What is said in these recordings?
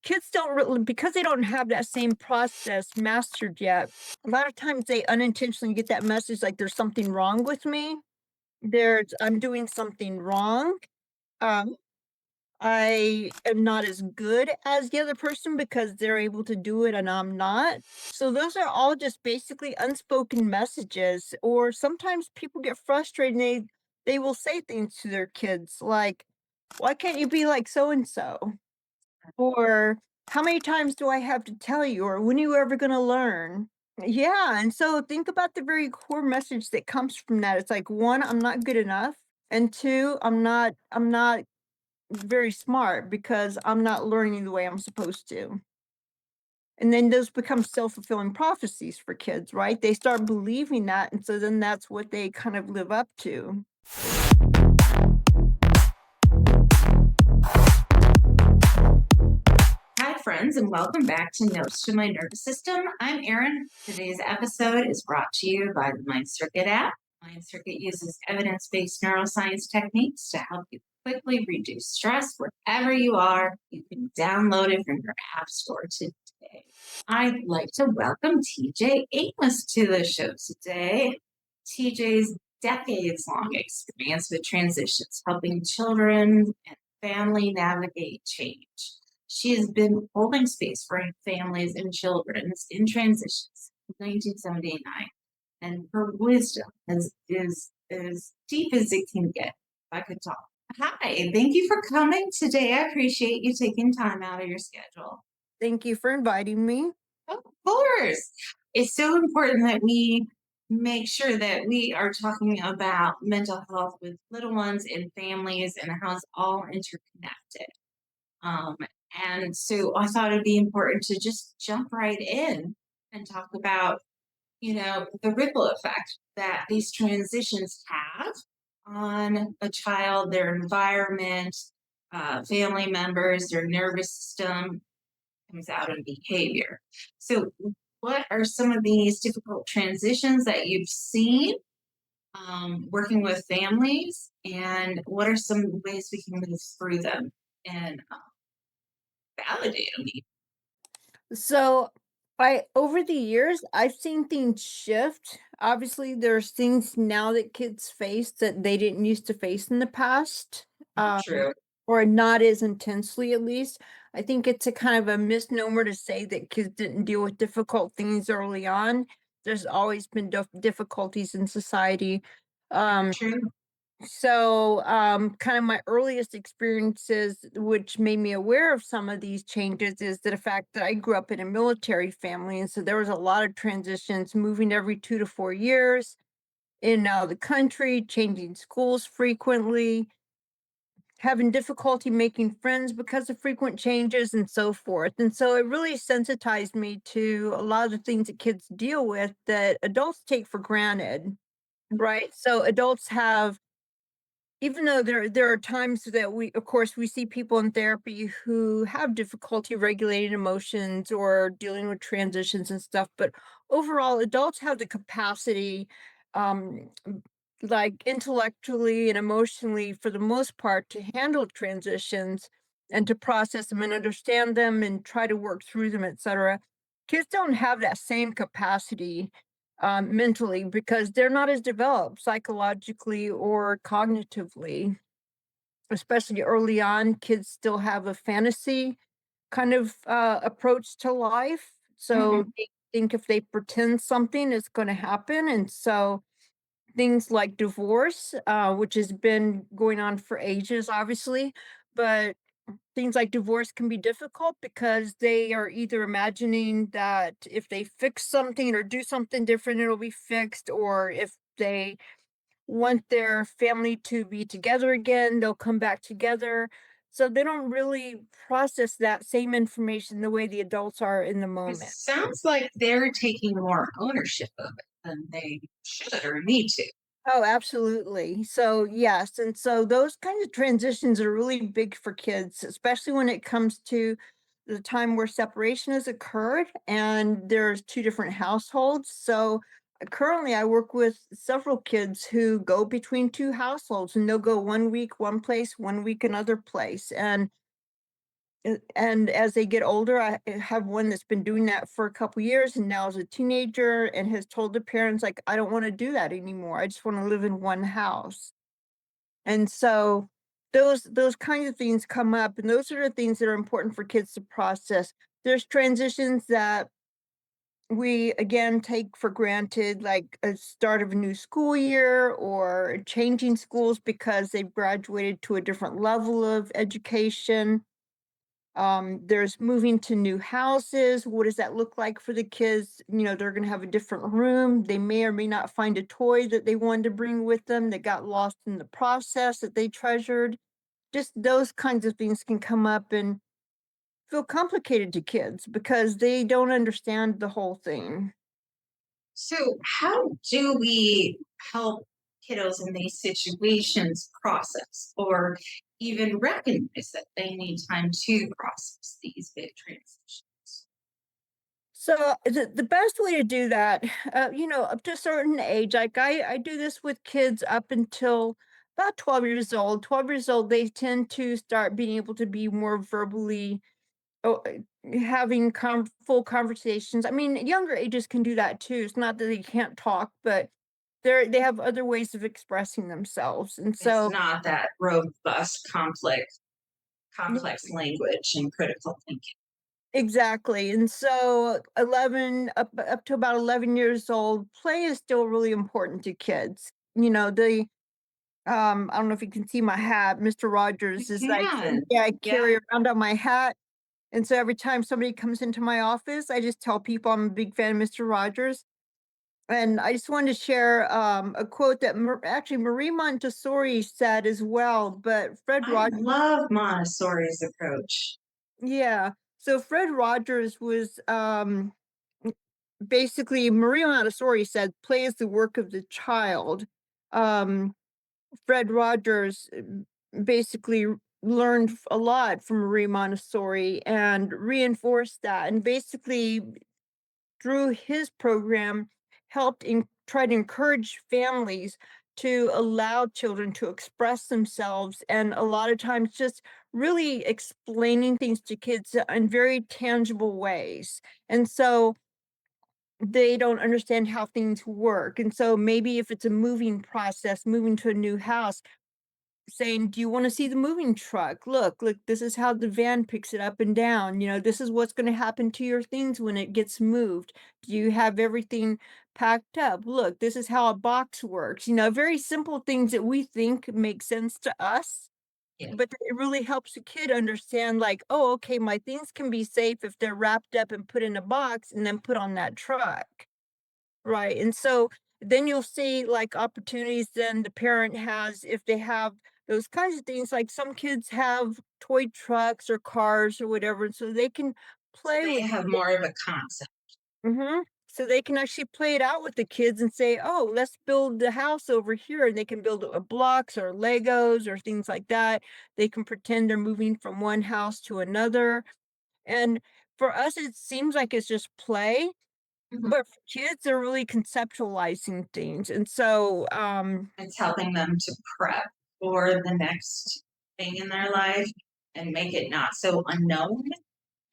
kids don't really because they don't have that same process mastered yet. A lot of times they unintentionally get that message like there's something wrong with me. I'm doing something wrong. Um, I am not as good as the other person because they're able to do it and I'm not. So those are all just basically unspoken messages. Or sometimes people get frustrated and they will say things to their kids like, "Why can't you be like so and so?" Or "How many times do I have to tell you?" Or "When are you ever gonna learn?" Yeah, and so think about the very core message that comes from that. It's like, 1, I'm not good enough, and 2, I'm not very smart because I'm not learning the way I'm supposed to. And then those become self-fulfilling prophecies for kids, right? They start believing that, and so then that's what they kind of live up to. Hi, friends, and welcome back to Notes to My Nervous System. I'm Erin. Today's episode is brought to you by the Mind Circuit app. Mind Circuit uses evidence based neuroscience techniques to help you quickly reduce stress wherever you are. You can download it from your app store today. I'd like to welcome TJ Amos to the show today. TJ's decades long experience with transitions, helping children and family navigate change. She has been holding space for families and children in transitions since 1979, and her wisdom is as deep as it can get. If I could talk. Hi, thank you for coming today. I appreciate you taking time out of your schedule. Thank you for inviting me. Of course. It's so important that we make sure that we are talking about mental health with little ones and families and how it's all interconnected. Um, and so I thought it'd be important to just jump right in and talk about, the ripple effect that these transitions have on a child, their environment, family members, their nervous system comes out in behavior. So, what are some of these difficult transitions that you've seen working with families, and what are some ways we can move through them and validate them? So, I over the years, I've seen things shift. Obviously, there's things now that kids face that they didn't used to face in the past, True. or not as intensely, at least. I think it's a kind of a misnomer to say that kids didn't deal with difficult things early on. There's always been difficulties in society. Um, True. kind of my earliest experiences, which made me aware of some of these changes, is the fact that I grew up in a military family. And so there was a lot of transitions, moving every 2 to 4 years in and out of the country, changing schools frequently, having difficulty making friends because of frequent changes, and so forth. And so it really sensitized me to a lot of the things that kids deal with that adults take for granted, right? So adults have even though there are times that we of course, we see people in therapy who have difficulty regulating emotions or dealing with transitions and stuff, but overall, adults have the capacity, um, like, intellectually and emotionally, for the most part, to handle transitions and to process them and understand them and try to work through them, etcetera. Kids don't have that same capacity mentally because they're not as developed psychologically or cognitively, especially early on. Kids still have a fantasy kind of approach to life. So Mhm. they think if they pretend something is going to happen. And so things like divorce, which has been going on for ages, obviously, but things like divorce can be difficult because they are either imagining that if they fix something or do something different, it'll be fixed, or if they want their family to be together again, they'll come back together. So they don't really process that same information the way the adults are in the It moment. sounds like they're taking more ownership of it than they should or need to. Oh, absolutely. So, yes, and so those kinds of transitions are really big for kids, especially when it comes to the time where separation has occurred and there's two different households. So, currently, I work with several kids who go between two households and they'll go one week one place, one week another place. And And as they get older, I have one that's been doing that for a couple years and now is a teenager and has told the parents, like, I don't want to do that anymore. I just want to live in one house. And so those kinds of things come up, and those are the things that are important for kids to process. There's transitions that we again take for granted, like a start of a new school year or changing schools because they've graduated to a different level of education. There's moving to new houses. What does that look like for the kids? They're going to have a different room. They may or may not find a toy that they wanted to bring with them that got lost in the process that they treasured. Just those kinds of things can come up and feel complicated to kids because they don't understand the whole thing. So, how do we help kiddos in these situations process or even recognize that they need time to process these big transitions? So the best way to do that, up to a certain age, like I do this with kids up until about 12 years old. 12 years old, they tend to start being able to be more verbally having full conversations. I mean, younger ages can do that too. It's not that they can't talk, but they have other ways of expressing themselves. And It's so not that robust, complex language and critical thinking. exactly. And so 11 up to about 11 years old, play is still really important to kids. I don't know if you can see my hat. Mr. You Rogers is like, can. yeah, I Yeah. carry around on my hat. And so every time somebody comes into my office, I just tell people I'm a big fan of Mr. Rogers. And I just wanted to share a quote that actually Marie Montessori said as well, but Fred I Rogers, love Montessori's approach. yeah. So Fred Rogers was basically Maria Montessori said, "Play is the work of the child." Um, Fred Rogers basically learned a lot from Marie Montessori and reinforced that, and basically through his program helped try to encourage families to allow children to express themselves, and a lot of times just really explaining things to kids in very tangible ways. And so they don't understand how things work. And so maybe if it's a moving process, moving to a new house, saying, "Do you want to see the moving truck? Look, this is how the van picks it up and down. This is what's going to happen to your things when it gets moved. Do you have everything packed up? Look, this is how a box works." Very simple things that we think make sense to us, Yeah. but it really helps a kid understand, like, oh, okay, my things can be safe if they're wrapped up and put in a box and then put on that truck. Right, and so then you'll see, like, opportunities then the parent has if they have those kinds of things, like, some kids have toy trucks or cars or whatever, and so they can play They with have it. more of a concept. Mhm. So they can actually play it out with the kids and say, "Oh, let's build the house over here," and they can build, blocks or Legos or things like that. They can pretend they're moving from one house to another, and for us, it seems like it's just play, Mhm. but for kids, they're really conceptualizing things, and so, It's helping them to prep for the next thing in their life and make it not so unknown.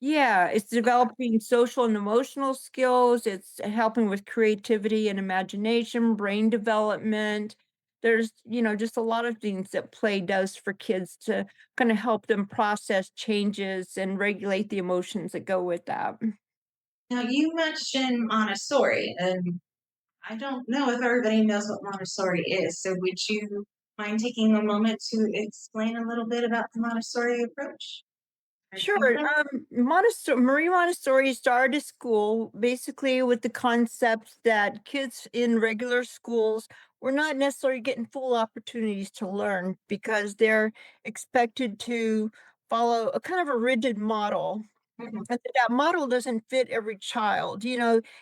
yeah, it's developing social and emotional skills, it's helping with creativity and imagination, brain development. There's, just a lot of things that play does for kids to kinda help them process changes and regulate the emotions that go with that. Now, you mentioned Montessori, and I don't know if everybody knows what Montessori is. So, would you mind taking a moment to explain a little bit about the Montessori approach or Sure. template? Marie Montessori started a school basically with the concept that kids in regular schools were not necessarily getting full opportunities to learn because they're expected to follow a kind of a rigid model. Mhm. And that model doesn't fit every child.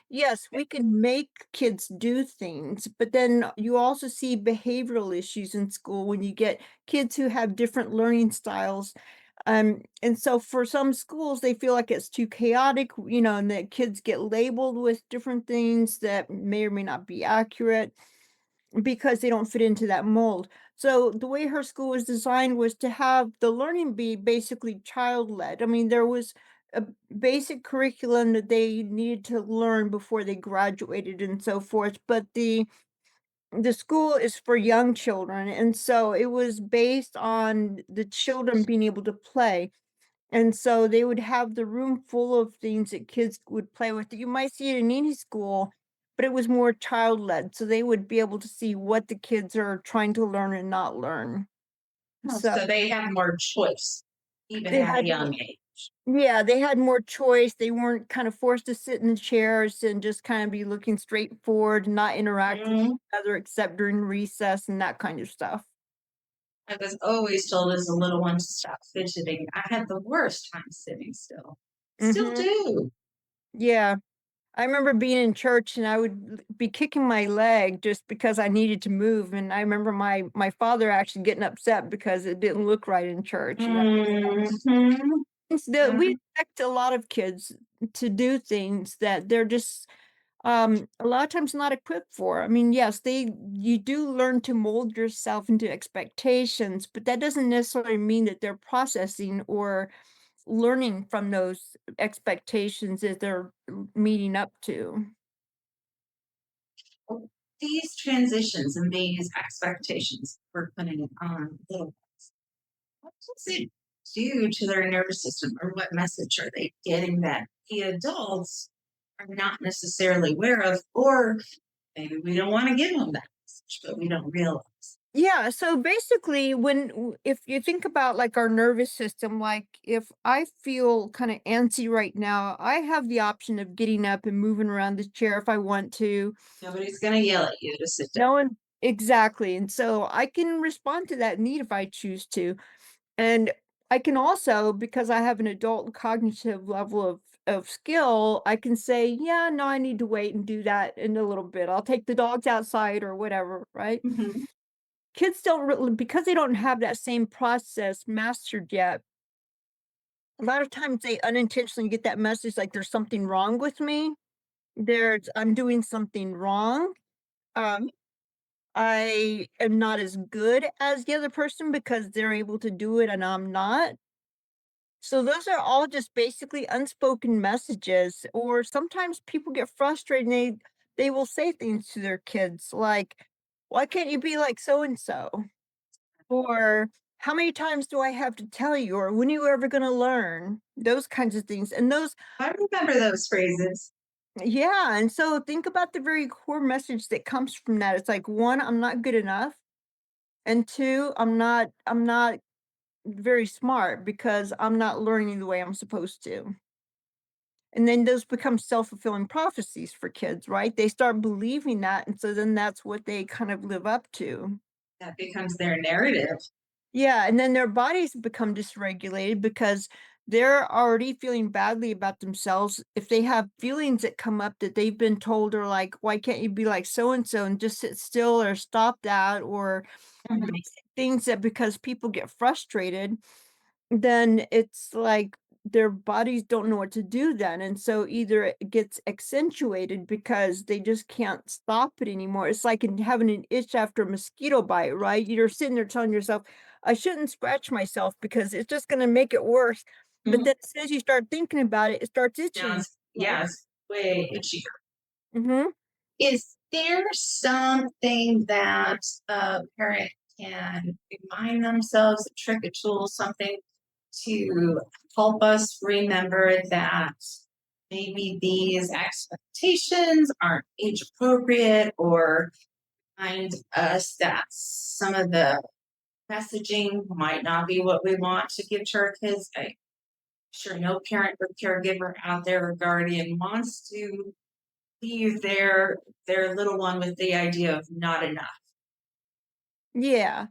Yes, we can make kids do things, but then you also see behavioral issues in school when you get kids who have different learning styles. And so for some schools, they feel like it's too chaotic, and that kids get labeled with different things that may or may not be accurate because they don't fit into that mold. So the way her school was designed was to have the learning be basically child led. I mean, there was a basic curriculum that they needed to learn before they graduated and so forth, but the school is for young children, and so it was based on the children being able to play. And so they would have the room full of things that kids would play with that you might see at any school, but it was more child led. So they would be able to see what the kids are trying to learn and not learn. Oh, So so they have more choice, even they at a had young age. yeah, they had more choice. They weren't kind of forced to sit in the chairs and just kind of be looking straight forward and not interact with Mhm. each other except during recess and that kind of stuff. I was always told as a little one to stop fidgeting. I had the worst time sitting still. Still Hmm. do. Yeah. I remember being in church and I would be kicking my leg just because I needed to move, and I remember my father actually getting upset because it didn't look right in church, you know? Mhm. It's the we expect a lot of kids to do things that they're just, a lot of times not equipped for. I mean, yes, you do learn to mold yourself into expectations, but that doesn't necessarily mean that they're processing or learning from those expectations that they're meeting up to. Oh, these transitions and these expectations we're putting on little ones, what does it do to their nervous system, or what message are they getting that the adults are not necessarily aware of, or maybe we don't want to give them that message, but we don't realize. Yeah, so basically if you think about like our nervous system, like if I feel kind of antsy right now, I have the option of getting up and moving around the chair if I want to. Nobody's going to yell at you to sit down. No one exactly. And so I can respond to that need if I choose to. And I can also, because I have an adult cognitive level of skill, I can say, yeah, no, I need to wait and do that in a little bit. I'll take the dogs outside or whatever, right? Mhm. Kids don't really, because they don't have that same process mastered yet, a lot of times they unintentionally get that message like there's something wrong with me. I'm doing something wrong. Um, I am not as good as the other person because they're able to do it and I'm not. So those are all just basically unspoken messages. Or sometimes people get frustrated and they will say things to their kids like, "Why can't you be like so and so?" Or "How many times do I have to tell you?" Or "When are you ever gonna learn?" Those kinds of things, and those I remember those phrases. yeah, and so think about the very core message that comes from that. It's like, 1, I'm not good enough, and 2, I'm not very smart because I'm not learning the way I'm supposed to. And then those become self-fulfilling prophecies for kids, right? They start believing that, and so then that's what they kind of live up to. That becomes their narrative. Yeah, and then their bodies become dysregulated because they're already feeling badly about themselves. If they have feelings that come up that they've been told are like, "Why can't you be like so and so and just sit still or stop that?" Or Mhm. basic things that because people get frustrated, then it's like their bodies don't know what to do then, and so either it gets accentuated because they just can't stop it anymore. It's like in having an itch after a mosquito bite, right? You're sitting there telling yourself, "I shouldn't scratch myself because it's just gonna make it worse." But Mhm. then as soon as you start thinking about it, it starts Now itching. it's, yeah, it's way itchier. Mhm. Is there something that a parent can remind themselves, a trick, a tool, something to help us remember that maybe these expectations aren't age appropriate, or remind us that some of the messaging might not be what we want to give to our kids? I'm sure no parent or caregiver out there or guardian wants to leave their little one with the idea of not enough. Yeah.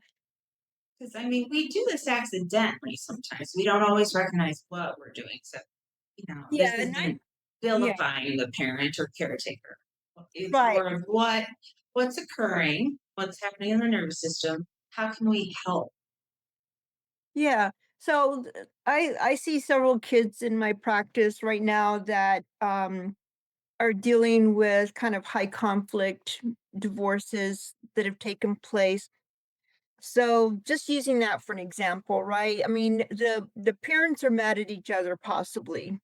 Because I mean, we do this accidentally sometimes. We don't always recognize what we're doing. So, this Yeah, and I isn't yeah, vilifying the parent or caretaker. It's right. more of what's occurring, what's happening in the nervous system. How can we help? Yeah. So I see several kids in my practice right now that are dealing with kind of high conflict divorces that have taken place. So just using that for an example, right? I mean, the parents are mad at each other possibly.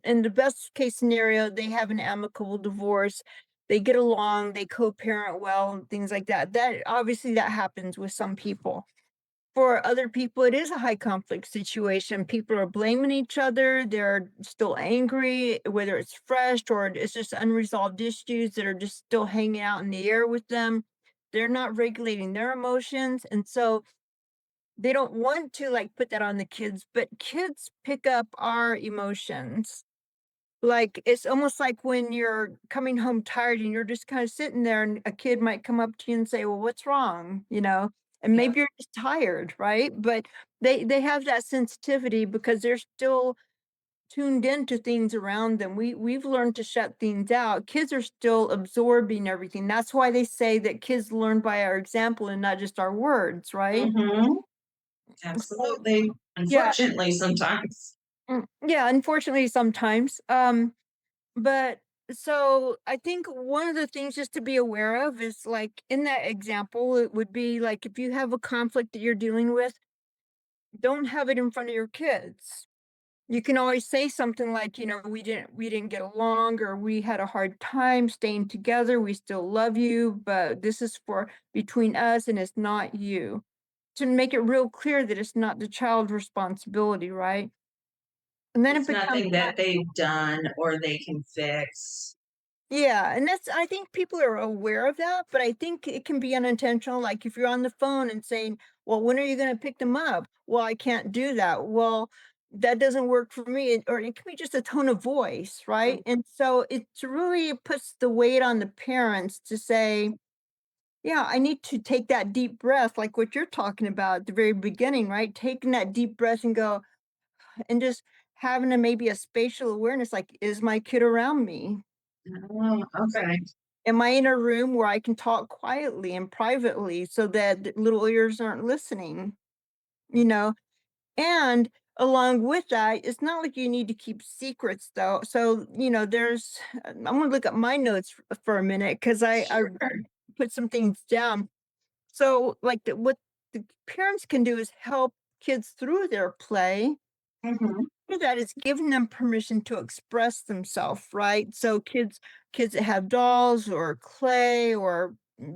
In the best case scenario, they have an amicable divorce. They get along, they co-parent well, and things like that. That obviously that happens with some people. For other people, it is a high conflict situation. People are blaming each other. They're still angry, whether it's fresh or it's just unresolved issues that are just still hanging out in the air with them. They're not regulating their emotions. And so they don't want to like put that on the kids, but kids pick up our emotions. Like it's almost like when you're coming home tired and you're just kind of sitting there and a kid might come up to you and say, "Well, what's wrong?" And Yeah. maybe you're just tired, right? But they have that sensitivity because they're still tuned into things around them. We've learned to shut things out. Kids are still absorbing everything. That's why they say that kids learn by our example and not just our words, right? Hmm. So Absolutely. yeah, Unfortunately, sometimes. yeah, unfortunately sometimes. But so I think one of the things just to be aware of is like in that example, it would be like if you have a conflict that you're dealing with, don't have it in front of your kids. You can always say something like, we didn't get along or we had a hard time staying together. We still love you, but this is for between us and it's not you. To make it real clear that it's not the child's responsibility, right? And then it It's becomes nothing that they've done or they can fix. yeah, and that's I think people are aware of that, but I think it can be unintentional. Like if you're on the phone and saying, "Well, when are you going to pick them up?" Well, I can't do that. Well, that doesn't work for me. Or it can be just a tone of voice, right? And so it really puts the weight on the parents to say, "Yeah, I need to take that deep breath, like what you're talking about at the very beginning, right? Taking that deep breath and go and just having a maybe a spatial awareness, like, is my kid around me? Oh, okay. Am I in a room where I can talk quietly and privately so that the little ears aren't listening? You know? And along with that, it's not like you need to keep secrets though. So, I'm gonna look at my notes for a minute because I Sure. put some things down. So, like what the parents can do is help kids through their play Hmm. that is giving them permission to express themselves, right? So kids that have dolls or clay or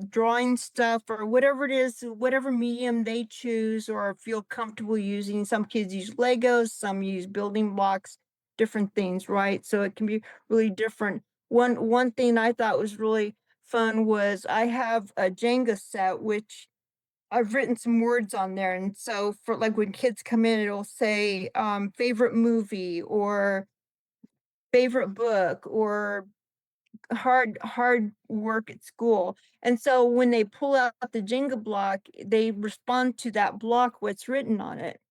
drawing stuff or whatever it is, whatever medium they choose or feel comfortable using. Some kids use Legos, some use building blocks, different things, right? So it can be really different. One thing I thought was really fun was I have a Jenga set, which I've written some words on there, and so for like when kids come in, it'll say, favorite movie or favorite book or hard work at school. And so when they pull out the Jenga block, they respond to that block, what's written on it.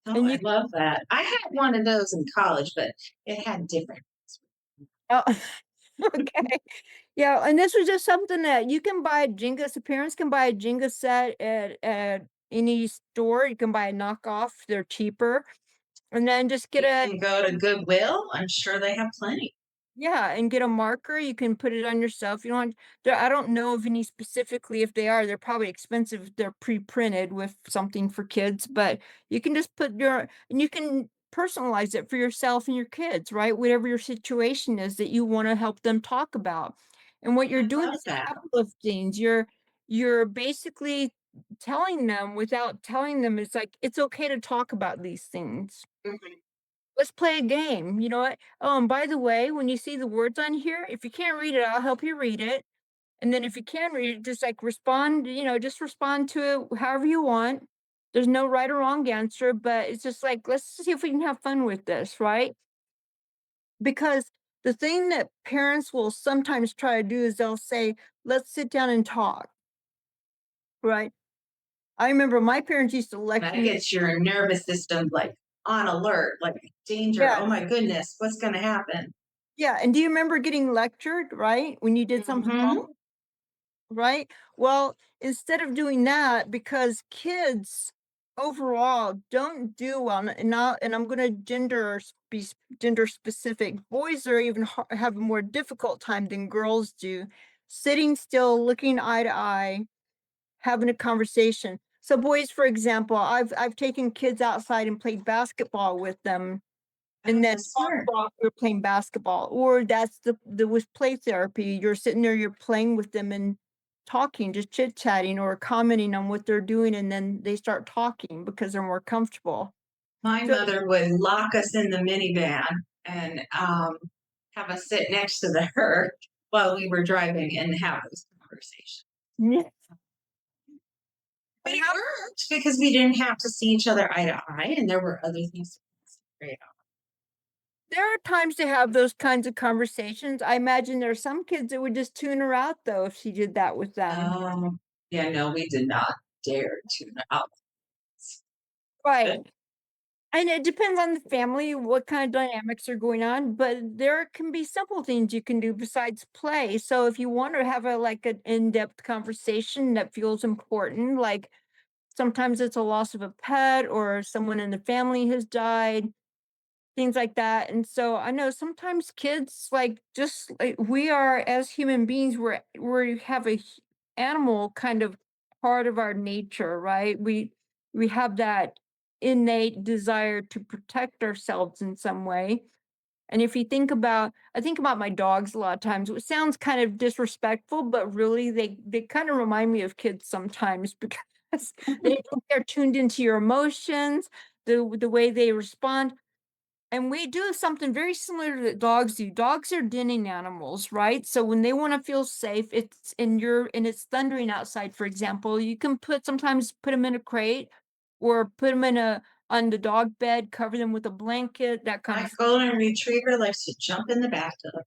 Oh, And I you love that. I had one of those in college, but it had different. oh, okay. Yeah, and this was just something that you can buy a Jenga so parents can buy a Jenga set at any store. You can buy a knockoff, they're cheaper. And then just get You a can go to Goodwill. I'm sure they have plenty. yeah, and get a marker, you can put it on yourself, you don't there I don't know of any specifically if they are, they're probably expensive if they're pre-printed with something for kids, but you can just put your and you can personalize it for yourself and your kids, right? Whatever your situation is that you wanna help them talk about. And what you're I doing love is a that. couple of things, you're basically telling them without telling them, it's like, it's okay to talk about these things. Mhm. Let's play a game. You know what? Oh, and by the way, when you see the words on here, if you can't read it, I'll help you read it. And then if you can read it, just like respond, just respond to it however you want. There's no right or wrong answer, but it's just like, let's see if we can have fun with this, right? Because the thing that parents will sometimes try to do is they'll say, let's sit down and talk, right? I remember my parents used to lecture That me. gets your nervous system like on alert, like danger. Yeah, Oh my goodness, what's going to happen? yeah. And do you remember getting lectured, right? When you did something Hmm. wrong? Right? Well, instead of doing that, because kids overall don't do well, and I'm going to be gender specific. Boys are even have a more difficult time than girls do, sitting still, looking eye to eye, having a conversation. So boys, for example, I've taken kids outside and played basketball with them, and Oh, then that's talked smart. while we're playing basketball. Or that's the with play therapy. You're sitting there, you're playing with them and talking, just chit chatting or commenting on what they're doing, and then they start talking because they're more comfortable. My So mother would lock us in the minivan and have us sit next to her while we were driving and have those conversations. yeah, But and it how worked because we didn't have to see each other eye to eye, and there were other things to concentrate there are times to have those kinds of conversations. I imagine there are some kids that would just tune her out though if she did that with them. on. Yeah, no, we did not dare tune out. Right. And it depends on the family, what kind of dynamics are going on, but there can be simple things you can do besides play. So if you want to have a like an in-depth conversation that feels important, like sometimes it's a loss of a pet or someone in the family has died, things like that. And so I know sometimes kids like just like we are as human beings, we have a animal kind of part of our nature, right? We have that innate desire to protect ourselves in some way. And if you think about I think about my dogs a lot of times. It sounds kind of disrespectful, but really they kind of remind me of kids sometimes because they're tuned into your emotions, the way they respond, and we do something very similar that dogs do. Dogs are denning animals, right? So when they want to feel safe, it's thundering outside, for example, you can sometimes put them in a crate or put them in a on the dog bed, cover them with a blanket, that kind My of. golden retriever likes to jump in the bathtub.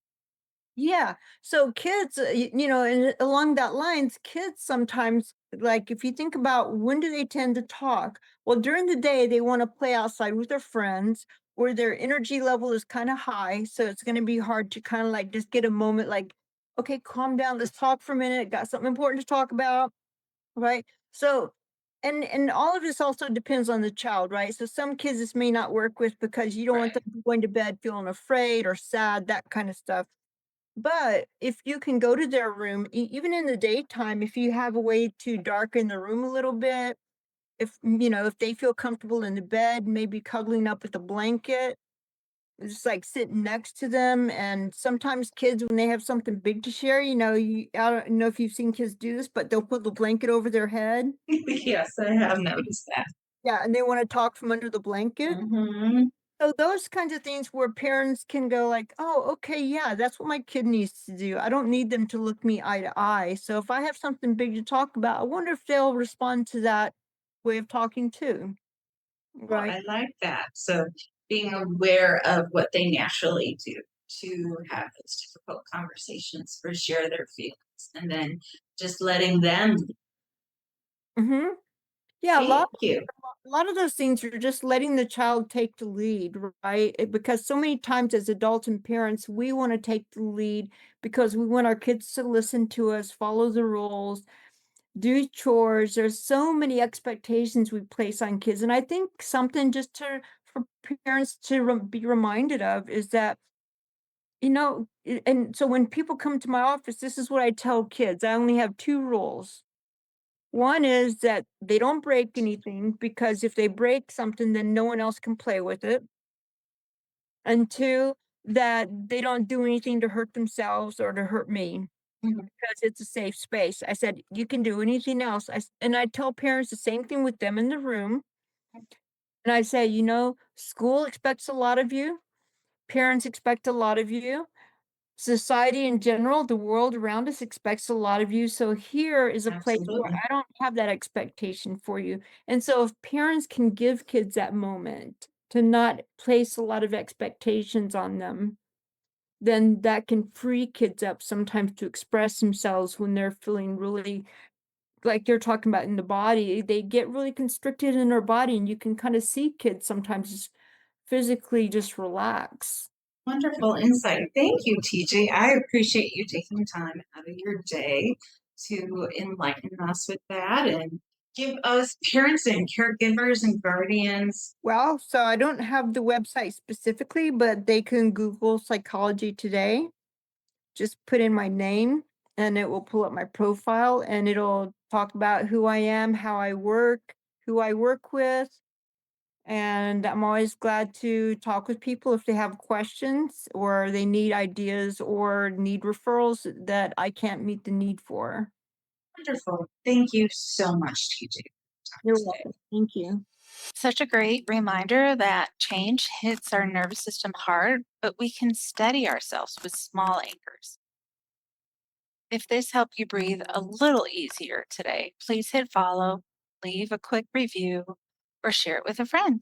Yeah. So kids, and along that lines, kids sometimes, like if you think about when do they tend to talk? Well, during the day, they want to play outside with their friends where their energy level is kind of high. So it's going to be hard to kind of like just get a moment like, okay, calm down. Let's talk for a minute. Got something important to talk about. Right. So, and all of this also depends on the child, right? So some kids this may not work with because you don't want Right. them going to bed feeling afraid or sad, that kind of stuff. But if you can go to their room, even in the daytime, if you have a way to darken the room a little bit, if they feel comfortable in the bed, maybe cuddling up with a blanket, just like sitting next to them. And sometimes kids, when they have something big to share, I don't know if you've seen kids do this, but they'll put the blanket over their head. Yes, I have noticed that. Yeah, and they want to talk from under the blanket. Hmm. So those kinds of things where parents can go like, "Oh, okay, yeah, that's what my kid needs to do. I don't need them to look me eye to eye. So if I have something big to talk about, I wonder if they'll respond to that way of talking too." Oh, Right. I like that. So being aware of what they naturally do to have those difficult conversations or share their feelings, and then just letting them. Mhm. Yeah, Thank you. a lot of those things are just letting the child take the lead, right? Because so many times as adults and parents, we want to take the lead because we want our kids to listen to us, follow the rules, do chores. There's so many expectations we place on kids. And I think something just for parents to be reminded of is that, and so when people come to my office, this is what I tell kids. I only have two rules. One is that they don't break anything because if they break something, then no one else can play with it. And two, that they don't do anything to hurt themselves or to hurt me Mhm. because it's a safe space. I said, you can do anything else. And I tell parents the same thing with them in the room. And I say, school expects a lot of you, parents expect a lot of you. Society in general, the world around us expects a lot of you. So here is a place where Absolutely. I don't have that expectation for you. And so if parents can give kids that moment to not place a lot of expectations on them, then that can free kids up sometimes to express themselves when they're feeling really like you're talking about in the body. They get really constricted in their body, and you can kind of see kids sometimes just physically just relax. Wonderful insight. Thank you, TJ. I appreciate you taking time out of your day to enlighten us with that and give us parents and caregivers and guardians. Well, so I don't have the website specifically, but they can Google Psychology Today. Just put in my name and it will pull up my profile and it'll talk about who I am, how I work, who I work with. And I'm always glad to talk with people if they have questions or they need ideas or need referrals that I can't meet the need for. Wonderful. Thank you so much, TJ, You're today. welcome. Thank you. Such a great reminder that change hits our nervous system hard, but we can steady ourselves with small anchors. If this helped you breathe a little easier today, please hit follow, leave a quick review, or share it with a friend.